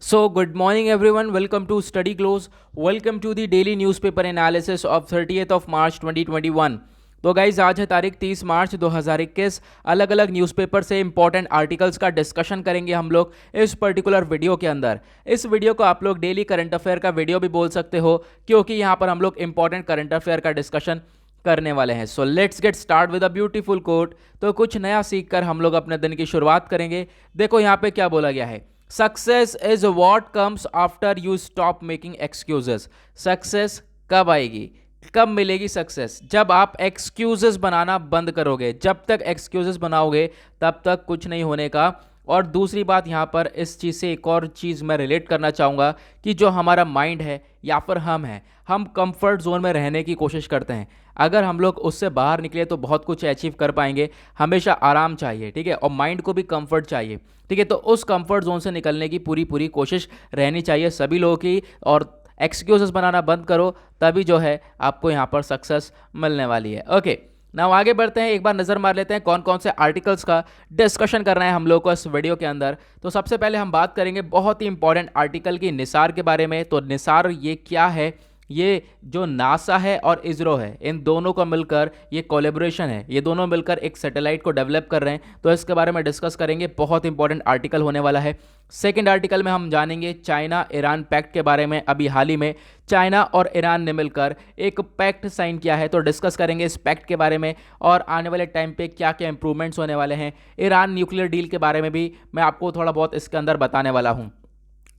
So, good morning everyone. Welcome to Study Close. Welcome to the daily newspaper analysis of 30th of March 2021. तो guys आज है तारीख 30 मार्च 2021। अलग अलग newspaper से इंपॉर्टेंट आर्टिकल्स का डिस्कशन करेंगे हम लोग इस पर्टिकुलर वीडियो के अंदर। इस वीडियो को आप लोग डेली करंट अफेयर का वीडियो भी बोल सकते हो, क्योंकि यहाँ पर हम लोग इंपॉर्टेंट करंट अफेयर का डिस्कशन करने वाले हैं। So let's get start with a beautiful quote. तो कुछ नया सीखकर हम लोग अपने दिन की शुरुआत करेंगे। देखो यहाँ पे क्या बोला गया है, success is what comes after you stop making excuses. Success कब आएगी, कब मिलेगी सक्सेस? जब आप एक्सक्यूजेस बनाना बंद करोगे। जब तक एक्सक्यूजेस बनाओगे तब तक कुछ नहीं होने का। और दूसरी बात, यहाँ पर इस चीज़ से एक और चीज़ मैं रिलेट करना चाहूँगा कि जो हमारा माइंड है या फिर हम कंफर्ट जोन में रहने की कोशिश करते हैं। अगर हम लोग उससे बाहर निकले तो बहुत कुछ अचीव कर पाएंगे। हमेशा आराम चाहिए, ठीक है, और माइंड को भी कंफर्ट चाहिए, ठीक है। तो उस कंफर्ट जोन से निकलने की पूरी कोशिश रहनी चाहिए सभी लोगों की। और एक्सक्यूजेस बनाना बंद करो, तभी जो है आपको यहाँ पर सक्सेस मिलने वाली है। ओके, नाउ आगे बढ़ते हैं। एक बार नज़र मार लेते हैं कौन कौन से आर्टिकल्स का डिस्कशन करना है हम लोग को इस वीडियो के अंदर। तो सबसे पहले हम बात करेंगे बहुत ही इंपॉर्टेंट आर्टिकल की, निसार के बारे में। तो निसार ये क्या है? ये जो नासा है और इसरो है, इन दोनों का मिलकर ये कोलैबोरेशन है। ये दोनों मिलकर एक सैटेलाइट को डेवलप कर रहे हैं। तो इसके बारे में डिस्कस करेंगे, बहुत इंपॉर्टेंट आर्टिकल होने वाला है। सेकंड आर्टिकल में हम जानेंगे चाइना ईरान पैक्ट के बारे में। अभी हाल ही में चाइना और ईरान ने मिलकर एक पैक्ट साइन किया है, तो डिस्कस करेंगे इस पैक्ट के बारे में और आने वाले टाइम पे क्या क्या इंप्रूवमेंट्स होने वाले हैं। ईरान न्यूक्लियर डील के बारे में भी मैं आपको थोड़ा बहुत इसके अंदर बताने वाला हूँ।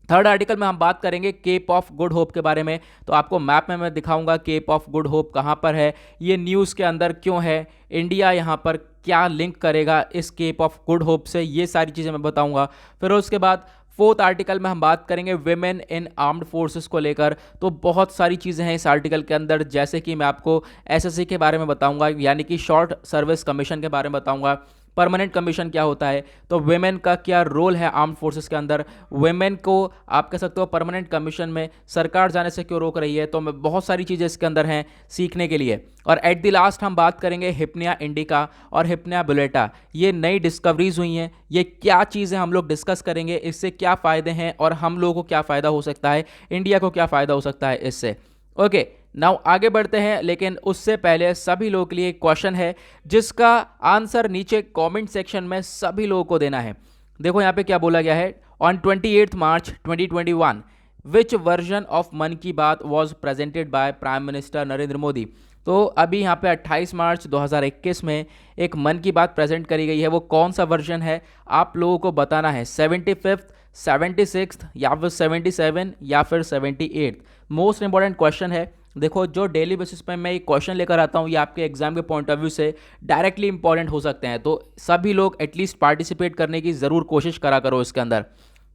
थर्ड आर्टिकल में हम बात करेंगे केप ऑफ गुड होप के बारे में। तो आपको मैप में मैं दिखाऊंगा केप ऑफ गुड होप कहाँ पर है, ये न्यूज़ के अंदर क्यों है, इंडिया यहाँ पर क्या लिंक करेगा इस केप ऑफ गुड होप से, ये सारी चीज़ें मैं बताऊंगा। फिर उसके बाद फोर्थ आर्टिकल में हम बात करेंगे विमेन इन आर्म्ड फोर्सेस को लेकर। तो बहुत सारी चीज़ें हैं इस आर्टिकल के अंदर, जैसे कि मैं आपको एसएससी के बारे में बताऊंगा, यानी कि शॉर्ट सर्विस कमीशन के बारे में बताऊंगा। परमानेंट कमीशन क्या होता है, तो वेमेन का क्या रोल है आर्म्ड फोर्सेस के अंदर, वेमेन को आप कह सकते हो परमानेंट कमीशन में सरकार जाने से क्यों रोक रही है। तो बहुत सारी चीज़ें इसके अंदर हैं सीखने के लिए। और एट द लास्ट हम बात करेंगे हिप्निया इंडिका और हिप्निया बुलेटा। ये नई डिस्कवरीज हुई हैं, ये क्या चीज़ें हम लोग डिस्कस करेंगे, इससे क्या फ़ायदे हैं और हम लोगों को क्या फ़ायदा हो सकता है, इंडिया को क्या फ़ायदा हो सकता है इससे। ओके, नाउ आगे बढ़ते हैं, लेकिन उससे पहले सभी लोगों के लिए एक क्वेश्चन है जिसका आंसर नीचे कमेंट सेक्शन में सभी लोगों को देना है। देखो यहाँ पे क्या बोला गया है, on 28 March 2021 which version of मन की बात was presented by prime minister Narendra Modi. तो अभी यहाँ पे 28 मार्च 2021 में एक मन की बात प्रेजेंट करी गई है, वो कौन सा वर्जन है आप लोगों को बताना है। 75th, 76th या फिर 77 या फिर 78th। मोस्ट इंपॉर्टेंट क्वेश्चन है। देखो, जो डेली बेसिस पे मैं एक क्वेश्चन लेकर आता हूँ, ये आपके एग्जाम के पॉइंट ऑफ व्यू से डायरेक्टली इंपॉर्टेंट हो सकते हैं। तो सभी लोग एटलीस्ट पार्टिसिपेट करने की ज़रूर कोशिश करा करो इसके अंदर।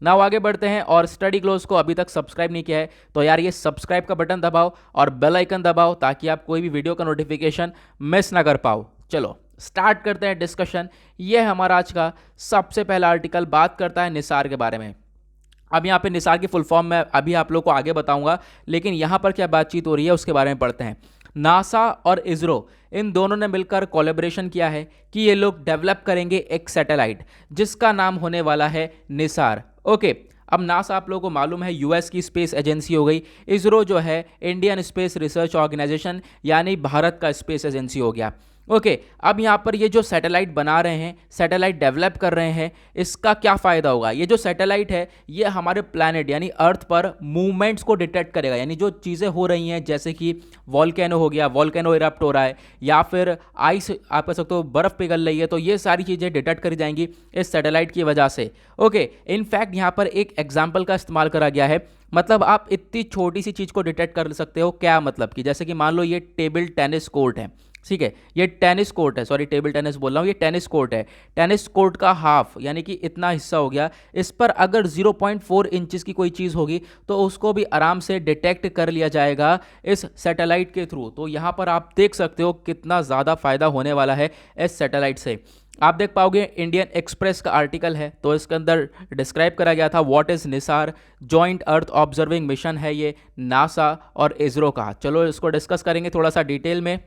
नाउ आगे बढ़ते हैं, और स्टडी क्लोज को अभी तक सब्सक्राइब नहीं किया है तो यार ये सब्सक्राइब का बटन दबाओ और बेल आइकन दबाओ, ताकि आप कोई भी वीडियो का नोटिफिकेशन मिस ना कर पाओ। चलो स्टार्ट करते हैं डिस्कशन। ये हमारा आज का सबसे पहला आर्टिकल बात करता है निसार के बारे में। अब यहाँ पे निसार की फुल फॉर्म मैं अभी आप लोग को आगे बताऊंगा, लेकिन यहाँ पर क्या बातचीत हो रही है उसके बारे में पढ़ते हैं। नासा और इसरो इन दोनों ने मिलकर कोलैबोरेशन किया है कि ये लोग डेवलप करेंगे एक सैटेलाइट जिसका नाम होने वाला है निसार। ओके, अब नासा आप लोगों को मालूम है यूएस की स्पेस एजेंसी हो गई, इसरो जो है इंडियन स्पेस रिसर्च ऑर्गेनाइजेशन यानी भारत का स्पेस एजेंसी हो गया। ओके, अब यहाँ पर ये जो सैटेलाइट बना रहे हैं, सैटेलाइट डेवलप कर रहे हैं, इसका क्या फ़ायदा होगा? ये जो सैटेलाइट है ये हमारे प्लैनेट यानी अर्थ पर मूवमेंट्स को डिटेक्ट करेगा, यानी जो चीज़ें हो रही हैं जैसे कि वॉल्केनो हो गया, वॉल्केनो इरप्ट हो रहा है, या फिर आइस आप कह सकते हो बर्फ़ पिघल रही है, तो ये सारी चीज़ें डिटेक्ट करी जाएंगी इस सैटेलाइट की वजह से। ओके, इनफैक्ट यहाँ पर एक एग्जाम्पल का इस्तेमाल करा गया है, मतलब आप इतनी छोटी सी चीज़ को डिटेक्ट कर सकते हो। क्या मतलब कि जैसे कि मान लो ये टेबल टेनिस कोर्ट है, ठीक है, ये टेनिस कोर्ट है, सॉरी टेबल टेनिस बोल रहा हूँ, ये टेनिस कोर्ट है। टेनिस कोर्ट का हाफ यानी कि इतना हिस्सा हो गया, इस पर अगर 0.4 इंचेस की कोई चीज़ होगी तो उसको भी आराम से डिटेक्ट कर लिया जाएगा इस सैटेलाइट के थ्रू। तो यहाँ पर आप देख सकते हो कितना ज़्यादा फायदा होने वाला है इस सैटेलाइट से। आप देख पाओगे इंडियन एक्सप्रेस का आर्टिकल है, तो इसके अंदर डिस्क्राइब करा गया था what is Nisar, joint earth observing mission है ये नासा और इसरो का। चलो इसको डिस्कस करेंगे थोड़ा सा डिटेल में।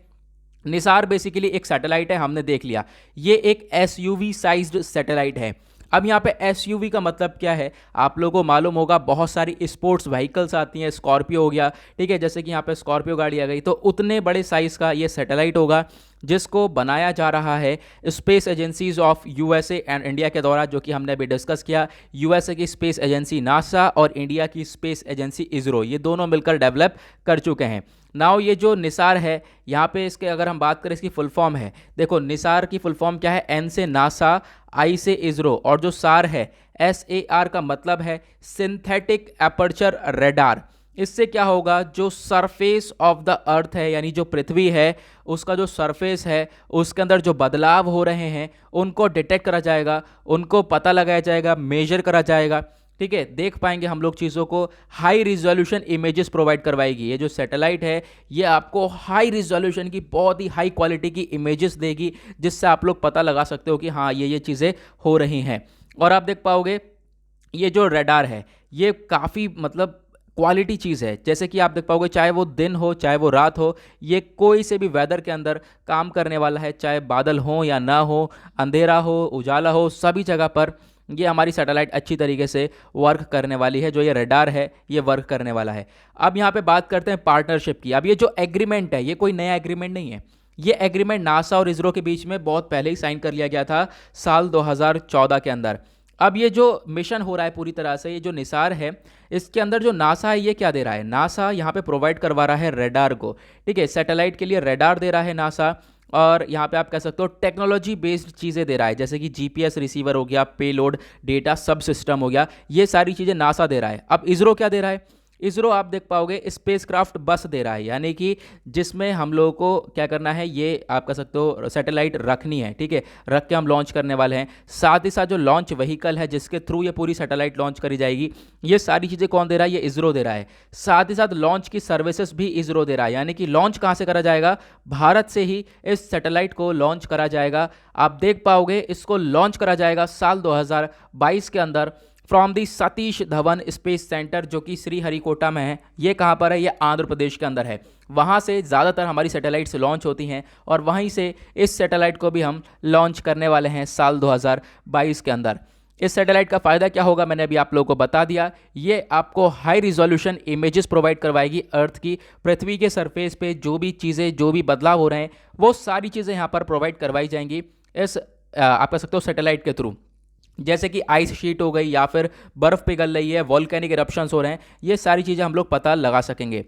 निसार बेसिकली एक सैटेलाइट है, हमने देख लिया, ये एक एसयूवी साइज्ड सैटेलाइट है। अब यहाँ पे एसयूवी का मतलब क्या है, आप लोगों को मालूम होगा, बहुत सारी स्पोर्ट्स व्हीकल्स आती हैं, स्कॉर्पियो हो गया, ठीक है, जैसे कि यहाँ पे स्कॉर्पियो गाड़ी आ गई, तो उतने बड़े साइज़ का ये सैटेलाइट होगा जिसको बनाया जा रहा है space agencies of USA and India के द्वारा, जो कि हमने अभी डिस्कस किया। यूएसए की स्पेस एजेंसी नासा और इंडिया की स्पेस एजेंसी इसरो, ये दोनों मिलकर डेवलप कर चुके हैं। नाउ ये जो निसार है यहाँ पे, इसके अगर हम बात करें, इसकी फुल फॉर्म है, देखो निसार की फुल फॉर्म क्या है, एन से नासा, आई से इसरो, और जो सार है SAR का मतलब है सिंथेटिक एपर्चर रेडार। इससे क्या होगा, जो सरफेस ऑफ द अर्थ है, यानी जो पृथ्वी है उसका जो सरफेस है उसके अंदर जो बदलाव हो रहे हैं उनको डिटेक्ट करा जाएगा, उनको पता लगाया जाएगा, मेजर करा जाएगा, ठीक है, देख पाएंगे हम लोग चीज़ों को। हाई रिजोल्यूशन इमेजेस प्रोवाइड करवाएगी ये जो सैटेलाइट है, ये आपको हाई रिजोल्यूशन की, बहुत ही हाई क्वालिटी की इमेजेस देगी, जिससे आप लोग पता लगा सकते हो कि हाँ ये चीज़ें हो रही हैं। और आप देख पाओगे ये जो रडार है ये काफ़ी मतलब क्वालिटी चीज़ है, जैसे कि आप देख पाओगे चाहे वो दिन हो चाहे वो रात हो, ये कोई से भी वेदर के अंदर काम करने वाला है, चाहे बादल हो या ना हो, अंधेरा हो उजाला हो, सभी जगह पर ये हमारी सैटेलाइट अच्छी तरीके से वर्क करने वाली है। जो ये रडार है ये वर्क करने वाला है। अब यहाँ पे बात करते हैं पार्टनरशिप की। अब ये जो एग्रीमेंट है ये कोई नया एग्रीमेंट नहीं है, ये एग्रीमेंट नासा और इसरो के बीच में बहुत पहले ही साइन कर लिया गया था साल 2014 के अंदर। अब ये जो मिशन हो रहा है पूरी तरह से, ये जो निसार है इसके अंदर जो नासा है ये क्या दे रहा है, नासा यहाँ पे प्रोवाइड करवा रहा है रेडार को, ठीक है, सैटेलाइट के लिए रेडार दे रहा है नासा। और यहाँ पे आप कह सकते हो टेक्नोलॉजी बेस्ड चीज़ें दे रहा है, जैसे कि जीपीएस रिसीवर हो गया, पेलोड डेटा सब सिस्टम हो गया, ये सारी चीज़ें नासा दे रहा है। अब इसरो क्या दे रहा है, इसरो आप देख पाओगे स्पेसक्राफ्ट बस दे रहा है, यानी कि जिसमें हम लोगों को क्या करना है, ये आप कह सकते हो सैटेलाइट रखनी है, ठीक है, रख के हम लॉन्च करने वाले हैं। साथ ही साथ जो लॉन्च व्हीकल है जिसके थ्रू ये पूरी सैटेलाइट लॉन्च करी जाएगी, ये सारी चीज़ें कौन दे रहा है, ये इसरो दे रहा है। साथ ही साथ लॉन्च की सर्विसेज भी इसरो दे रहा है, यानी कि लॉन्च कहाँ से करा जाएगा, भारत से ही इस सैटेलाइट को लॉन्च करा जाएगा। आप देख पाओगे इसको लॉन्च करा जाएगा साल 2022 के अंदर from the Satish Dhawan space centre, जो कि श्रीहरिकोटा में है। ये कहाँ पर है, ये आंध्र प्रदेश के अंदर है। वहाँ से ज़्यादातर हमारी सैटेलाइट्स लॉन्च होती हैं और वहीं से इस सैटेलाइट को भी हम लॉन्च करने वाले हैं साल 2022 के अंदर। इस सैटेलाइट का फ़ायदा क्या होगा मैंने अभी आप लोगों को बता दिया, ये आपको हाई रिजोल्यूशन इमेजेस प्रोवाइड करवाएगी अर्थ की, पृथ्वी के सरफेस पे जो भी चीज़ें, जो भी बदलाव हो रहे हैं वो सारी चीज़ें यहाँ पर प्रोवाइड करवाई जाएंगी इस आप कह सकते हो सैटेलाइट के थ्रू। जैसे कि आइस शीट हो गई या फिर बर्फ़ पिघल रही है, वॉल्केनिक इरप्शंस हो रहे हैं, ये सारी चीज़ें हम लोग पता लगा सकेंगे।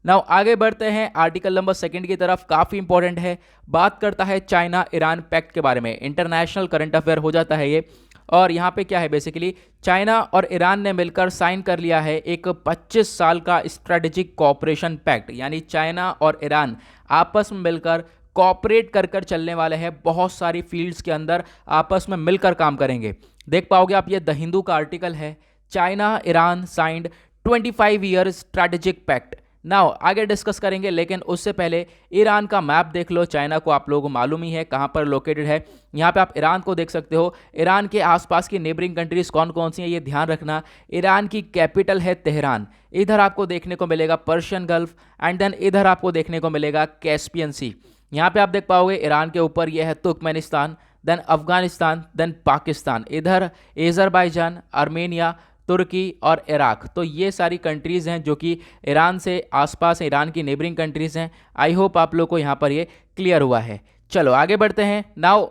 नाउ आगे बढ़ते हैं आर्टिकल नंबर 2 की तरफ, काफ़ी इंपॉर्टेंट है, बात करता है चाइना ईरान पैक्ट के बारे में। इंटरनेशनल करंट अफेयर हो जाता है ये। और यहाँ पे क्या है, बेसिकली चाइना और ईरान ने मिलकर साइन कर लिया है एक 25 साल का स्ट्रेटेजिक कोऑपरेशन पैक्ट, यानी चाइना और ईरान आपस में मिलकर कॉपरेट कर कर चलने वाले हैं, बहुत सारी फील्ड्स के अंदर आपस में मिलकर काम करेंगे। देख पाओगे आप, ये द हिंदू का आर्टिकल है, China Iran signed 25 year strategic pact. Now आगे डिस्कस करेंगे, लेकिन उससे पहले ईरान का मैप देख लो। चाइना को आप लोगों को मालूम ही है कहाँ पर लोकेटेड है। यहाँ पे आप ईरान को देख सकते हो। ईरान के आसपास की नेबरिंग कंट्रीज कौन कौन सी हैं ये ध्यान रखना। ईरान की कैपिटल है तेहरान, इधर आपको देखने को मिलेगा पर्शियन गल्फ, एंड देन इधर आपको देखने को मिलेगा कैस्पियन सी। यहाँ पे आप देख पाओगे ईरान के ऊपर यह है Turkmenistan, then Afghanistan, then Pakistan, इधर अजरबैजान, आर्मेनिया, तुर्की और इराक। तो ये सारी कंट्रीज़ हैं जो कि ईरान से आसपास ईरान की नेबरिंग कंट्रीज़ हैं। आई होप आप लोग को यहाँ पर ये क्लियर हुआ है। चलो आगे बढ़ते हैं। नाउ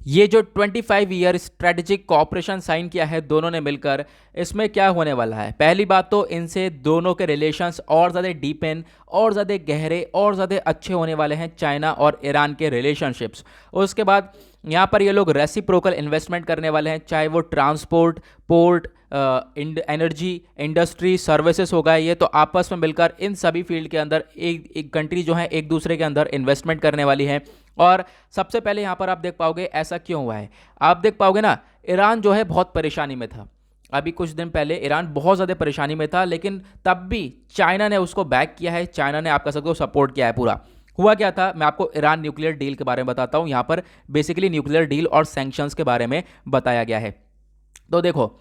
ये जो 25 ईयर स्ट्रेटेजिक कोऑपरेशन साइन किया है दोनों ने मिलकर, इसमें क्या होने वाला है, पहली बात तो इनसे दोनों के रिलेशंस और ज़्यादा डीपन, और ज़्यादा गहरे, और ज़्यादा अच्छे होने वाले हैं चाइना और ईरान के रिलेशनशिप्स। उसके बाद यहाँ पर ये लोग रेसिप्रोकल इन्वेस्टमेंट करने वाले हैं, चाहे वो transport, port, energy, industry, services होगा, ये तो आपस में मिलकर इन सभी फील्ड के अंदर एक कंट्री जो है एक दूसरे के अंदर इन्वेस्टमेंट करने वाली है। और सबसे पहले यहाँ पर आप देख पाओगे ऐसा क्यों हुआ है, आप देख पाओगे ना, ईरान जो है बहुत परेशानी में था। अभी कुछ दिन पहले ईरान बहुत ज़्यादा परेशानी में था, लेकिन तब भी चाइना ने उसको बैक किया है, चाइना ने आप कह सकते हो सपोर्ट किया है पूरा। हुआ क्या था, मैं आपको ईरान न्यूक्लियर डील के बारे में बताता हूँ। यहाँ पर बेसिकली न्यूक्लियर डील और सैंक्शंस के बारे में बताया गया है। तो देखो,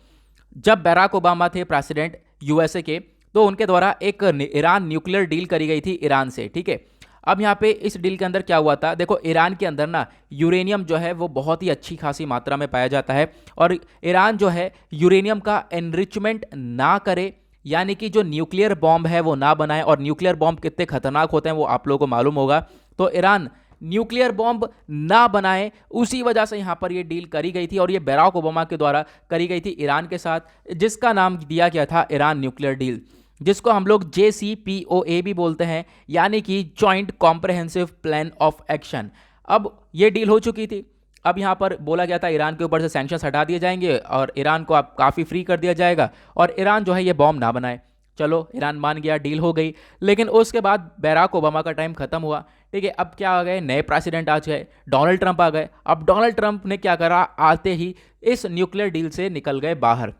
जब बैराक ओबामा थे प्रेसिडेंट यूएसए के, तो उनके द्वारा एक ईरान न्यूक्लियर डील करी गई थी ईरान से, ठीक है। अब यहाँ पे इस डील के अंदर क्या हुआ था, देखो ईरान के अंदर ना यूरेनियम जो है वो बहुत ही अच्छी खासी मात्रा में पाया जाता है, और ईरान जो है यूरेनियम का एनरिचमेंट ना करे, यानी कि जो न्यूक्लियर बॉम्ब है वो ना बनाए, और न्यूक्लियर बॉम्ब कितने खतरनाक होते हैं वो आप लोगों को मालूम होगा। तो ईरान न्यूक्लियर बॉम्ब ना बनाए, उसी वजह से यहाँ पर ये डील करी गई थी, और ये बराक ओबामा के द्वारा करी गई थी ईरान के साथ, जिसका नाम दिया गया था ईरान न्यूक्लियर डील, जिसको हम लोग JCPOA भी बोलते हैं, यानी कि joint comprehensive plan of action. अब ये डील हो चुकी थी। अब यहाँ पर बोला गया था ईरान के ऊपर से सैंक्शंस हटा दिए जाएंगे और ईरान को अब काफ़ी फ्री कर दिया जाएगा, और ईरान जो है ये बॉम्ब ना बनाए। चलो ईरान मान गया, डील हो गई। लेकिन उसके बाद बराक ओबामा का टाइम खत्म हुआ, ठीक है। अब क्या आ गए, नए प्रेसिडेंट आ गए, डोनाल्ड ट्रंप आ गए। अब डोनाल्ड ट्रंप ने क्या करा, आते ही इस न्यूक्लियर डील से निकल गए बाहर।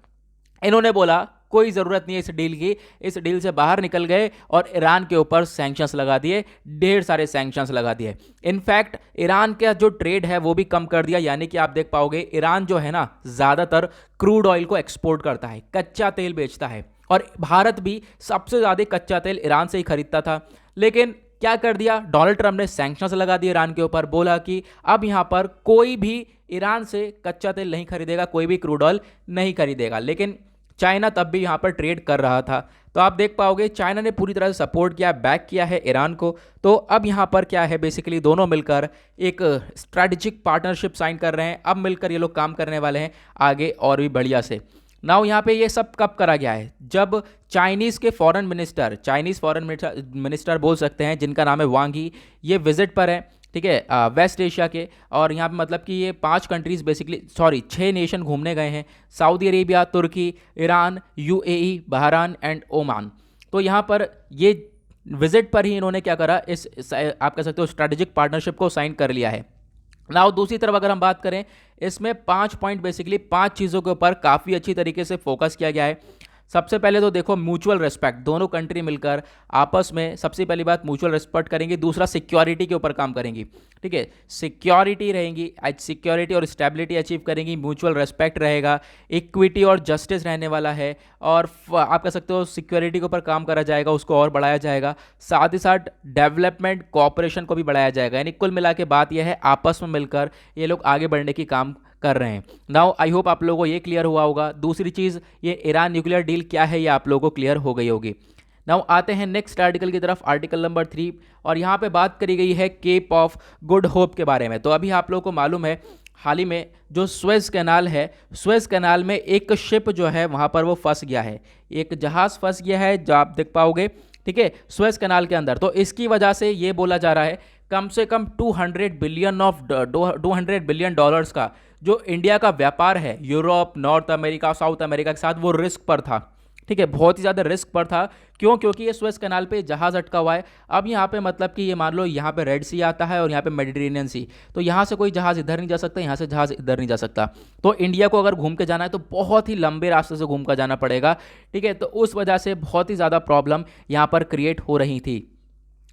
इन्होंने बोला कोई ज़रूरत नहीं है इस डील की, इस डील से बाहर निकल गए और ईरान के ऊपर सैंक्शंस लगा दिए, ढेर सारे सैंक्शंस लगा दिए। इनफैक्ट ईरान का जो ट्रेड है वो भी कम कर दिया, यानी कि आप देख पाओगे ईरान जो है ना ज़्यादातर क्रूड ऑयल को एक्सपोर्ट करता है, कच्चा तेल बेचता है, और भारत भी सबसे ज़्यादा कच्चा तेल ईरान से ही खरीदता था। लेकिन क्या कर दिया, डोनाल्ड ट्रंप ने सैंक्शंस लगा दिए ईरान के ऊपर, बोला कि अब यहाँ पर कोई भी ईरान से कच्चा तेल नहीं खरीदेगा, कोई भी क्रूड ऑयल नहीं खरीदेगा। लेकिन चाइना तब भी यहाँ पर ट्रेड कर रहा था, तो आप देख पाओगे चाइना ने पूरी तरह से सपोर्ट किया, बैक किया है ईरान को। तो अब यहाँ पर क्या है, बेसिकली दोनों मिलकर एक स्ट्रैटेजिक पार्टनरशिप साइन कर रहे हैं। अब मिलकर ये लोग काम करने वाले हैं आगे और भी बढ़िया से। नाउ यहाँ पे ये सब कब करा गया है, जब चाइनीज़ फॉरेन मिनिस्टर बोल सकते हैं, जिनका नाम है वांग ही, ये विजिट पर है, ठीक है, वेस्ट एशिया के। और यहाँ पे मतलब कि ये 5 कंट्रीज़ बेसिकली 6 नेशन घूमने गए हैं, सऊदी अरेबिया, तुर्की, Iran, UAE, Bahrain and Oman. तो यहाँ पर ये विजिट पर ही इन्होंने क्या करा, इस आप कह सकते हो स्ट्रैटेजिक पार्टनरशिप को साइन कर लिया है। नाउ दूसरी तरफ अगर हम बात करें, इसमें 5 पॉइंट बेसिकली 5 चीज़ों के ऊपर काफ़ी अच्छी तरीके से फोकस किया गया है। सबसे पहले तो देखो म्यूचुअल रिस्पेक्ट, दोनों कंट्री मिलकर आपस में सबसे पहली बात म्यूचुअल रिस्पेक्ट करेंगी, दूसरा सिक्योरिटी के ऊपर काम करेंगी, ठीक है, सिक्योरिटी रहेंगी, सिक्योरिटी और स्टेबिलिटी अचीव करेंगी, म्यूचुअल रिस्पेक्ट रहेगा, इक्विटी और जस्टिस रहने वाला है, और आप कह सकते हो सिक्योरिटी के ऊपर काम करा जाएगा, उसको और बढ़ाया जाएगा, साथ ही साथ डेवलपमेंट कोऑपरेशन को भी बढ़ाया जाएगा। यानी कुल मिला के बात यह है आपस में मिलकर ये लोग आगे बढ़ने की काम कर रहे हैं। नाउ आई होप आप लोगों को ये क्लियर हुआ होगा। दूसरी चीज़, ये ईरान न्यूक्लियर डील क्या है ये आप लोगों को क्लियर हो गई होगी। नाउ आते हैं नेक्स्ट आर्टिकल की तरफ, आर्टिकल नंबर 3, और यहाँ पे बात करी गई है केप ऑफ गुड होप के बारे में। तो अभी आप लोगों को मालूम है हाल ही में जो स्वेज कैनाल है, स्वेज कैनाल में एक शिप जो है वहाँ पर वो फंस गया है, एक जहाज़ फंस गया है, जो आप देख पाओगे, ठीक है, स्वेज कैनाल के अंदर। तो इसकी वजह से ये बोला जा रहा है कम से कम $200 बिलियन का जो इंडिया का व्यापार है Europe, north America, south America के साथ, वो रिस्क पर था, ठीक है, बहुत ही ज़्यादा रिस्क पर था। क्यों? क्योंकि ये स्वेज कैनाल पे जहाज़ अटका हुआ है। अब यहाँ पे मतलब कि ये मान लो यहाँ पे रेड सी आता है और यहाँ पे मेडिटेरेनियन सी, तो यहाँ से कोई जहाज़ इधर नहीं जा सकता, यहाँ से जहाज़ इधर नहीं जा सकता। तो इंडिया को अगर घूम के जाना है तो बहुत ही लंबे रास्ते से घूम कर जाना पड़ेगा, ठीक है। तो उस वजह से बहुत ही ज़्यादा प्रॉब्लम यहाँ पर क्रिएट हो रही थी।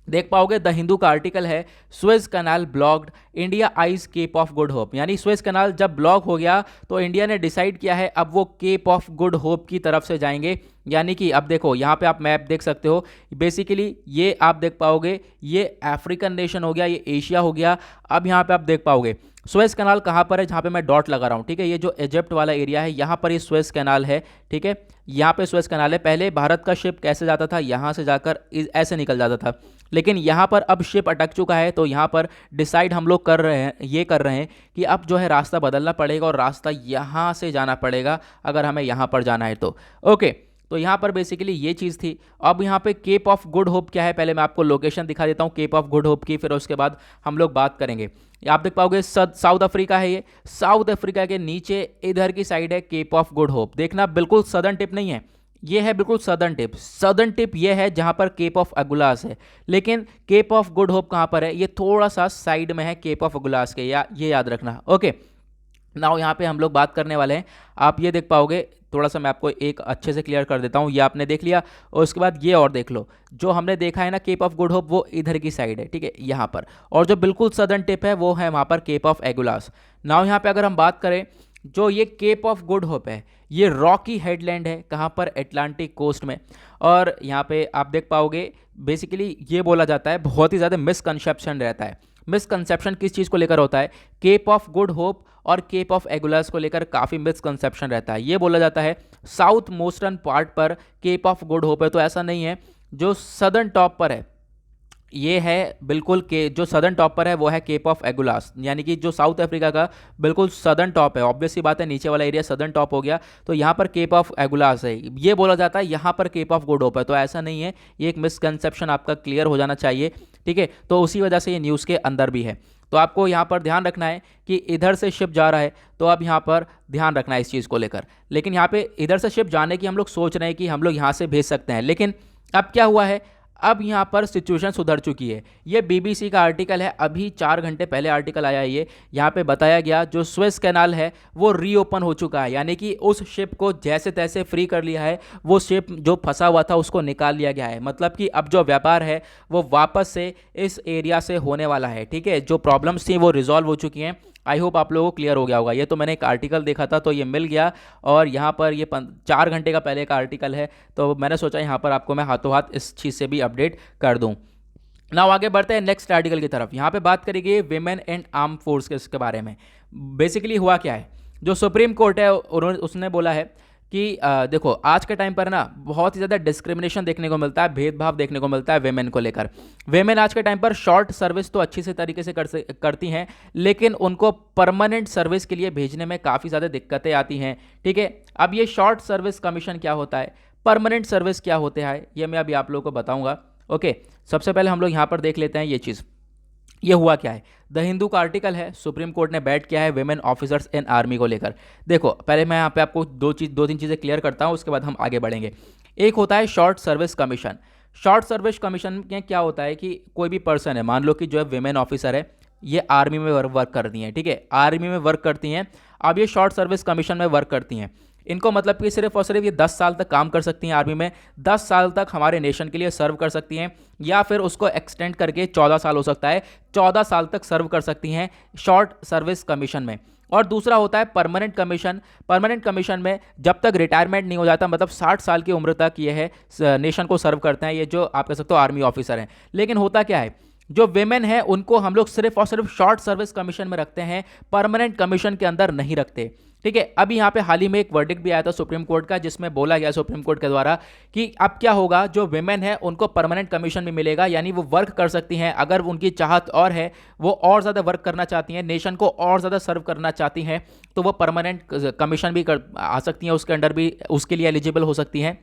देख पाओगे द हिंदू का आर्टिकल है, Suez canal blocked, India eyes Cape of Good Hope. यानी स्वेज कैनाल जब ब्लॉक हो गया तो इंडिया ने डिसाइड किया है अब वो केप ऑफ गुड होप की तरफ से जाएंगे। यानी कि अब देखो यहाँ पे आप मैप देख सकते हो, बेसिकली ये आप देख पाओगे ये अफ्रीकन नेशन हो गया, ये एशिया हो गया। अब यहाँ पे आप देख पाओगे स्वेज कैनाल कहाँ पर है, जहाँ पे मैं डॉट लगा रहा हूँ, ठीक है, ये जो इजिप्ट वाला एरिया है यहाँ पर ये स्वेज कैनाल है, ठीक है, यहाँ पे स्वेज कैनाल है। पहले भारत का शिप कैसे जाता था, यहाँ से जाकर ऐसे निकल जाता था, लेकिन यहाँ पर अब शिप अटक चुका है, तो यहाँ पर डिसाइड हम लोग कर रहे हैं कि अब जो है रास्ता बदलना पड़ेगा और रास्ता यहाँ से जाना पड़ेगा अगर हमें यहाँ पर जाना है तो। ओके, तो यहाँ पर बेसिकली ये चीज़ थी। अब यहाँ पे केप ऑफ गुड होप क्या है, पहले मैं आपको लोकेशन दिखा देता हूँ केप ऑफ गुड होप की, फिर उसके बाद हम लोग बात करेंगे। आप देख पाओगे साउथ अफ्रीका है, ये साउथ अफ्रीका के नीचे इधर की साइड है केप ऑफ गुड होप। देखना बिल्कुल सदर्न टिप नहीं है, ये है बिल्कुल सदर्न टिप। सदर्न टिप ये है जहाँ पर केप ऑफ अगुलास है, लेकिन केप ऑफ गुड होप कहाँ पर है, ये थोड़ा सा साइड में है केप ऑफ अगुलास के, ये याद रखना। ओके, नाउ यहाँ पे हम लोग बात करने वाले हैं, आप ये देख पाओगे, थोड़ा सा मैं आपको एक अच्छे से क्लियर कर देता हूँ। ये आपने देख लिया और उसके बाद ये और देख लो, जो हमने देखा है ना केप ऑफ गुड होप वो इधर की साइड है, ठीक है, यहाँ पर, और जो बिल्कुल सदर्न टिप है वो है वहाँ पर केप ऑफ एगुलास। नाउ यहाँ पे अगर हम बात करें जो ये केप ऑफ गुड होप है, ये रॉकी हेडलैंड है, कहाँ पर, अटलांटिक कोस्ट में। और यहाँ पे आप देख पाओगे बेसिकली ये बोला जाता है, बहुत ही ज़्यादा मिसकंसेप्शन रहता है। मिसकंसेप्शन किस चीज़ को लेकर होता है? केप ऑफ गुड होप और केप ऑफ एगुलस को लेकर काफ़ी मिसकंसेप्शन रहता है। ये बोला जाता है साउथ मोस्टर्न पार्ट पर केप ऑफ गुड होप है, तो ऐसा नहीं है। जो सदर्न टॉप पर है ये है बिल्कुल के, जो सदर्न टॉप पर है वो है केप ऑफ एगुलास, यानी कि जो साउथ अफ्रीका का बिल्कुल सदर्न टॉप है। ऑब्वियस सी बात है, नीचे वाला एरिया सदर्न टॉप हो गया, तो यहाँ पर केप ऑफ एगुलास है। ये बोला जाता है यहाँ पर केप ऑफ गुड होप है, तो ऐसा नहीं है। ये एक मिसकंसेप्शन आपका क्लियर हो जाना चाहिए, ठीक है। तो उसी वजह से ये न्यूज़ के अंदर भी है। तो आपको यहाँ पर ध्यान रखना है कि इधर से शिप जा रहा है, तो अब यहाँ पर ध्यान रखना है इस चीज़ को लेकर। लेकिन यहाँ पे इधर से शिप जाने की हम लोग सोच रहे हैं कि हम लोग यहाँ से भेज सकते हैं, लेकिन अब क्या हुआ है, अब यहाँ पर सिचुएशन सुधर चुकी है। ये बीबीसी का आर्टिकल है, अभी 4 घंटे पहले आर्टिकल आया है। ये यहाँ पे बताया गया जो स्वेज कैनाल है वो रीओपन हो चुका है, यानी कि उस शिप को जैसे तैसे फ्री कर लिया है। वो शिप जो फंसा हुआ था उसको निकाल लिया गया है, मतलब कि अब जो व्यापार है वो वापस से इस एरिया से होने वाला है, ठीक है। जो प्रॉब्लम्स थी वो रिजॉल्व हो चुकी हैं। आई होप आप लोगों को क्लियर हो गया होगा। ये तो मैंने एक आर्टिकल देखा था तो ये मिल गया, और यहाँ पर ये 4 घंटे का पहले का आर्टिकल है, तो मैंने सोचा यहाँ पर आपको मैं हाथों हाथ इस चीज़ से भी अपडेट कर दूँ। नाउ आगे बढ़ते हैं नेक्स्ट आर्टिकल की तरफ। यहाँ पे बात करेंगे विमेन एंड आर्म फोर्स के बारे में। बेसिकली हुआ क्या है, जो सुप्रीम कोर्ट है उसने बोला है कि देखो आज के टाइम पर ना बहुत ही ज़्यादा डिस्क्रिमिनेशन देखने को मिलता है, भेदभाव देखने को मिलता है वेमेन को लेकर। वेमेन आज के टाइम पर शॉर्ट सर्विस तो अच्छी से तरीके से करती हैं, लेकिन उनको परमानेंट सर्विस के लिए भेजने में काफ़ी ज़्यादा दिक्कतें आती हैं, ठीक है। अब ये शॉर्ट सर्विस कमीशन क्या होता है, परमानेंट सर्विस क्या होते हैं, ये मैं अभी आप लोगों को बताऊँगा। ओके, सबसे पहले हम लोग यहाँ पर देख लेते हैं ये चीज़। ये हुआ क्या है, द हिंदू का आर्टिकल है, सुप्रीम कोर्ट ने बैठ किया है वेमेन ऑफिसर्स इन आर्मी को लेकर। देखो पहले मैं यहाँ पे आपको दो तीन चीज़ें क्लियर करता हूँ, उसके बाद हम आगे बढ़ेंगे। एक होता है short service commission. Short service commission में क्या होता है कि कोई भी पर्सन है, मान लो कि जो है वेमेन ऑफिसर है, ये आर्मी में वर्क करती हैं, ठीक है, आर्मी में वर्क करती हैं। अब ये शॉर्ट सर्विस कमीशन में वर्क करती हैं। इनको मतलब कि सिर्फ और सिर्फ ये 10 साल तक काम कर सकती हैं आर्मी में, 10 साल तक हमारे नेशन के लिए सर्व कर सकती हैं, या फिर उसको एक्सटेंड करके 14 साल हो सकता है, 14 साल तक सर्व कर सकती हैं शॉर्ट सर्विस कमीशन में। और दूसरा होता है परमानेंट कमीशन। परमानेंट कमीशन में जब तक रिटायरमेंट नहीं हो जाता, मतलब 60 साल की उम्र तक ये है नेशन को सर्व करते हैं, ये जो आप कह सकते हो आर्मी ऑफिसर हैं। लेकिन होता क्या है, जो वेमेन है उनको हम लोग सिर्फ और सिर्फ शॉर्ट सर्विस कमीशन में रखते हैं, परमानेंट कमीशन के अंदर नहीं रखते, ठीक है। अभी यहाँ पे हाल ही में एक वर्डिक्ट भी आया था सुप्रीम कोर्ट का, जिसमें बोला गया सुप्रीम कोर्ट के द्वारा कि अब क्या होगा, जो वेमेन है उनको परमानेंट कमीशन भी मिलेगा, यानी वो वर्क कर सकती हैं। अगर उनकी चाहत और है, वो और ज़्यादा वर्क करना चाहती हैं, नेशन को और ज़्यादा सर्व करना चाहती हैं, तो वो परमानेंट कमीशन भी आ सकती हैं, उसके अंडर भी उसके लिए एलिजिबल हो सकती हैं,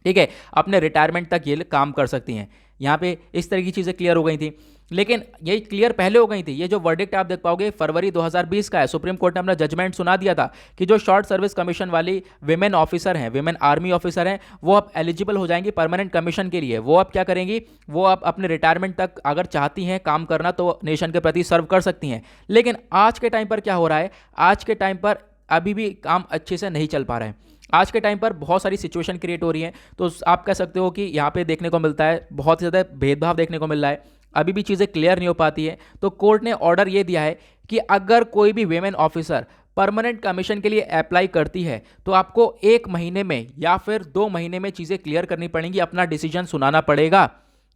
ठीक है। अपने रिटायरमेंट तक ये काम कर सकती हैं। यहाँ पे इस तरह की चीज़ें क्लियर हो गई थी, लेकिन ये क्लियर पहले हो गई थी। ये जो वर्डिक्ट आप देख पाओगे फरवरी 2020 का है, सुप्रीम कोर्ट ने अपना जजमेंट सुना दिया था कि जो शॉर्ट सर्विस कमीशन वाली विमेन ऑफिसर हैं, विमेन आर्मी ऑफिसर हैं, वो अब एलिजिबल हो जाएंगी परमानेंट कमीशन के लिए। वो अब क्या करेंगी, वो अब अपने रिटायरमेंट तक अगर चाहती हैं काम करना तो नेशन के प्रति सर्व कर सकती हैं। लेकिन आज के टाइम पर क्या हो रहा है, आज के टाइम पर अभी भी काम अच्छे से नहीं चल पा रहा है। आज के टाइम पर बहुत सारी सिचुएशन क्रिएट हो रही है, तो आप कह सकते हो कि यहाँ पे देखने को मिलता है बहुत ज़्यादा भेदभाव देखने को मिल रहा है, अभी भी चीज़ें क्लियर नहीं हो पाती है। तो कोर्ट ने ऑर्डर ये दिया है कि अगर कोई भी वेमेन ऑफिसर परमानेंट कमीशन के लिए अप्लाई करती है तो आपको 1 महीने में या फिर 2 महीने में चीज़ें क्लियर करनी पड़ेंगी, अपना डिसीजन सुनाना पड़ेगा,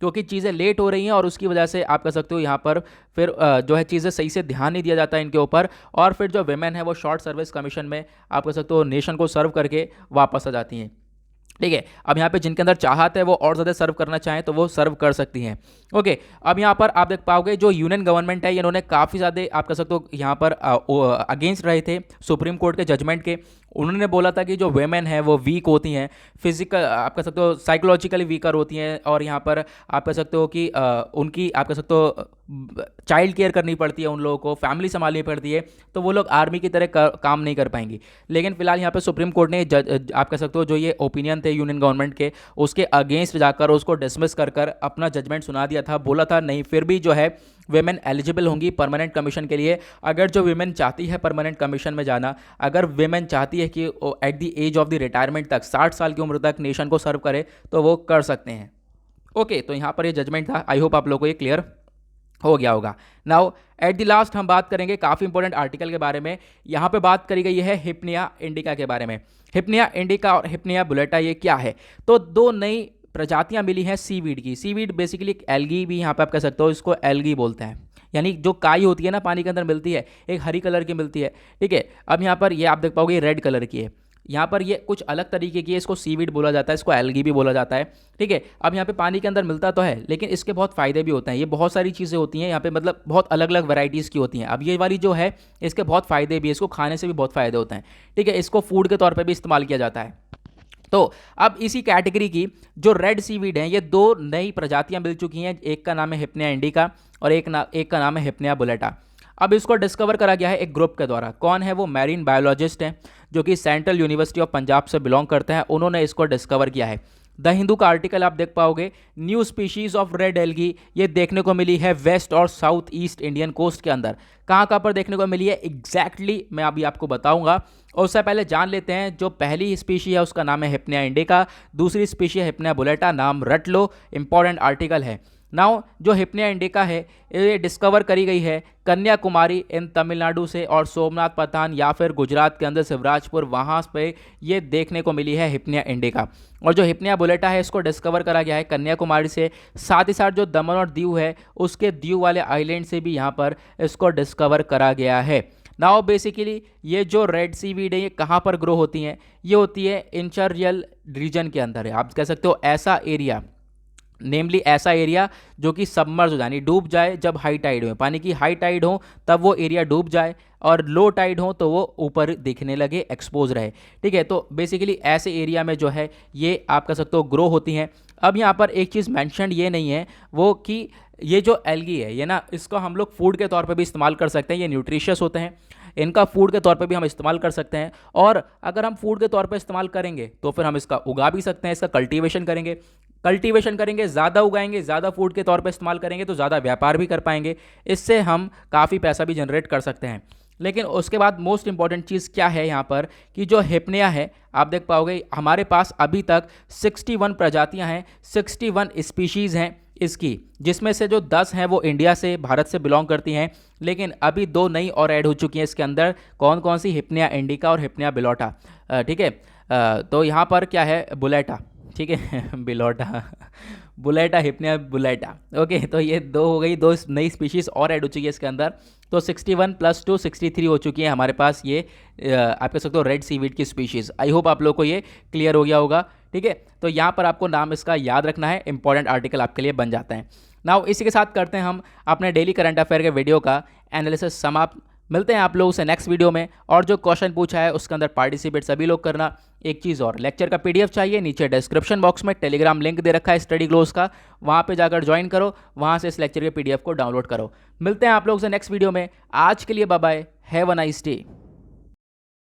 क्योंकि चीज़ें लेट हो रही हैं और उसकी वजह से आप कह सकते हो यहाँ पर फिर जो है चीज़ें सही से ध्यान नहीं दिया जाता है इनके ऊपर, और फिर जो वेमेन है वो शॉर्ट सर्विस कमीशन में आप कह सकते हो नेशन को सर्व करके वापस आ जाती हैं, ठीक है। अब यहाँ पे जिनके अंदर चाहत है वो और ज़्यादा सर्व करना चाहें तो वो सर्व कर सकती हैं, ओके। अब यहाँ पर आप देख पाओगे जो यूनियन गवर्नमेंट है, इन्होंने काफ़ी ज़्यादा आप कह सकते हो यहाँ पर अगेंस्ट रहे थे सुप्रीम कोर्ट के जजमेंट के। उन्होंने बोला था कि जो वेमेन है वो वीक होती हैं, फिजिकल आप कह सकते हो साइकोलॉजिकली वीकर होती हैं, और यहाँ पर आप कह सकते हो कि उनकी आप कह सकते हो चाइल्ड केयर करनी पड़ती है, उन लोगों को फैमिली संभालनी पड़ती है, तो वो लोग आर्मी की तरह काम नहीं कर पाएंगी। लेकिन फिलहाल यहाँ पे सुप्रीम कोर्ट ने आप कह सकते हो जो ये ओपिनियन थे यूनियन गवर्नमेंट के, उसके अगेंस्ट जाकर उसको डिसमिस कर अपना जजमेंट सुना दिया था। बोला था नहीं, फिर भी जो है वेमेन एलिजिबल होंगी परमानेंट कमीशन के लिए। अगर जो वेमेन चाहती है परमानेंट कमीशन में जाना, अगर वेमेन चाहती है कि at the age of the retirement तक 60 साल की उम्र तक नेशन को सर्व करे, तो वो कर सकते हैं, ओके। तो यहाँ पर ये जजमेंट था, आई होप आप लोगों को ये क्लियर हो गया होगा। नाउ एट द लास्ट हम बात करेंगे काफ़ी इंपॉर्टेंट आर्टिकल के बारे में। यहाँ पे बात करी गई है हिप्निया इंडिका के बारे में। हिप्निया इंडिका और हिप्निया बुलेटा ये क्या है? तो दो नई प्रजातियाँ मिली हैं सीवीड की। सीवीड बेसिकली एक एल्गी भी यहाँ पे आप कह सकते हो, इसको एल्गी बोलते हैं, यानी जो काई होती है ना पानी के अंदर मिलती है, एक हरी कलर की मिलती है, ठीक है। अब यहाँ पर ये आप देख पाओगे रेड कलर की है, यहाँ पर ये कुछ अलग तरीके की है, इसको सीवीड बोला जाता है, इसको एल्गी भी बोला जाता है, ठीक है। अब यहाँ पे पानी के अंदर मिलता तो है, लेकिन इसके बहुत फ़ायदे भी होते हैं। ये बहुत सारी चीज़ें होती हैं यहाँ पे, मतलब बहुत अलग अलग वैरायटीज़ की होती हैं। अब ये वाली जो है इसके बहुत फ़ायदे भी है, इसको खाने से भी बहुत फ़ायदे होते हैं, ठीक है। इसको फूड के तौर पर भी इस्तेमाल किया जाता है। तो अब इसी कैटेगरी की जो रेड सीवीड हैं, ये दो नई प्रजातियां मिल चुकी हैं। एक का नाम है हिप्निया इंडिका और एक का नाम है हिप्निया बुलेटा। अब इसको डिस्कवर करा गया है एक ग्रुप के द्वारा। कौन है वो? मैरीन बायोलॉजिस्ट हैं जो कि सेंट्रल यूनिवर्सिटी ऑफ पंजाब से बिलोंग करते हैं, उन्होंने इसको डिस्कवर किया है। द हिंदू का आर्टिकल आप देख पाओगे, new species of red algae ये देखने को मिली है वेस्ट और साउथ ईस्ट इंडियन कोस्ट के अंदर। कहाँ पर देखने को मिली है एग्जैक्टली मैं अभी आपको बताऊंगा। और उससे पहले जान लेते हैं, जो पहली स्पीशी है उसका नाम है हिप्निया इंडिका, दूसरी स्पीशी है हिप्निया बुलेटा, नाम रट लो, इंपॉर्टेंट आर्टिकल है। नाउ जो हिप्निया इंडिका है ये डिस्कवर करी गई है कन्याकुमारी इन तमिलनाडु से, और सोमनाथ पठान या फिर गुजरात के अंदर शिवराजपुर वहाँ पे ये देखने को मिली है हिप्निया इंडिका। और जो हिप्निया बुलेटा है इसको डिस्कवर करा गया है कन्याकुमारी से, साथ ही साथ जो दमन और दीव है उसके दीव वाले आइलैंड से भी यहाँ पर इसको डिस्कवर करा गया है। नाउ बेसिकली ये जो रेड सीवीड है ये कहाँ पर ग्रो होती हैं? ये होती है इंटररियल रीजन के अंदर है, आप कह सकते हो ऐसा एरिया, नेमली ऐसा एरिया जो कि सबमर्ज हो, यानी डूब जाए। जब हाई टाइड हो, पानी की हाई टाइड हो तब वो एरिया डूब जाए, और लो टाइड हो तो वो ऊपर दिखने लगे, एक्सपोज रहे, ठीक है। तो बेसिकली ऐसे एरिया में जो है ये आप कह सकते हो ग्रो होती हैं। अब यहाँ पर एक चीज़ मैंशन ये नहीं है वो कि ये जो एल्गी है ये ना, इसको हम लोग फूड के तौर पे भी इस्तेमाल कर सकते हैं। ये न्यूट्रिशियस होते हैं, इनका फूड के तौर पे भी हम इस्तेमाल कर सकते हैं। और अगर हम फूड के तौर पे इस्तेमाल करेंगे तो फिर हम इसका उगा भी सकते हैं, इसका कल्टीवेशन करेंगे, ज़्यादा उगाएंगे, ज़्यादा फूड के तौर पे इस्तेमाल करेंगे तो ज़्यादा व्यापार भी कर पाएंगे, इससे हम काफ़ी पैसा भी जनरेट कर सकते हैं। लेकिन उसके बाद मोस्ट इंपॉर्टेंट चीज़ क्या है यहाँ पर कि जो हिप्निया है आप देख पाओगे हमारे पास अभी तक 61 प्रजातियाँ हैं, 61 स्पीशीज़ हैं इसकी, जिसमें से जो 10 हैं वो इंडिया से, भारत से बिलोंग करती हैं। लेकिन अभी दो नई और ऐड हो चुकी हैं इसके अंदर। कौन कौन सी? हिप्निया इंडिका और हिप्निया बिलोटा, ठीक है। तो यहाँ पर क्या है? बुलेटा, ठीक है बिलोटा बुलेटा, हिप्निया बुलेटा, ओके। तो ये दो हो गई, दो नई स्पीशीज़ और ऐड हो चुकी है इसके अंदर। तो 61 + 2 63 हो चुकी है हमारे पास ये आप कह सकते हो रेड सीवीड की स्पीशीज़। आई होप आप लोग को ये क्लियर हो गया होगा, ठीक है। तो यहाँ पर आपको नाम इसका याद रखना है, इंपॉर्टेंट आर्टिकल आपके लिए बन जाता है। नाउ इसी के साथ करते हैं हम अपने डेली करंट अफेयर के वीडियो का एनालिसिस समाप्त। मिलते हैं आप लोगों से नेक्स्ट वीडियो में, और जो क्वेश्चन पूछा है उसके अंदर पार्टिसिपेट सभी लोग करना। एक चीज़ और, लेक्चर का पीडीएफ चाहिए? नीचे डिस्क्रिप्शन बॉक्स में टेलीग्राम लिंक दे रखा है स्टडी ग्लोस का, वहाँ पे जाकर ज्वाइन करो, वहाँ से इस लेक्चर के पीडीएफ को डाउनलोड करो। मिलते हैं आप लोगों से नेक्स्ट वीडियो में। आज के लिए bye bye, have a nice day.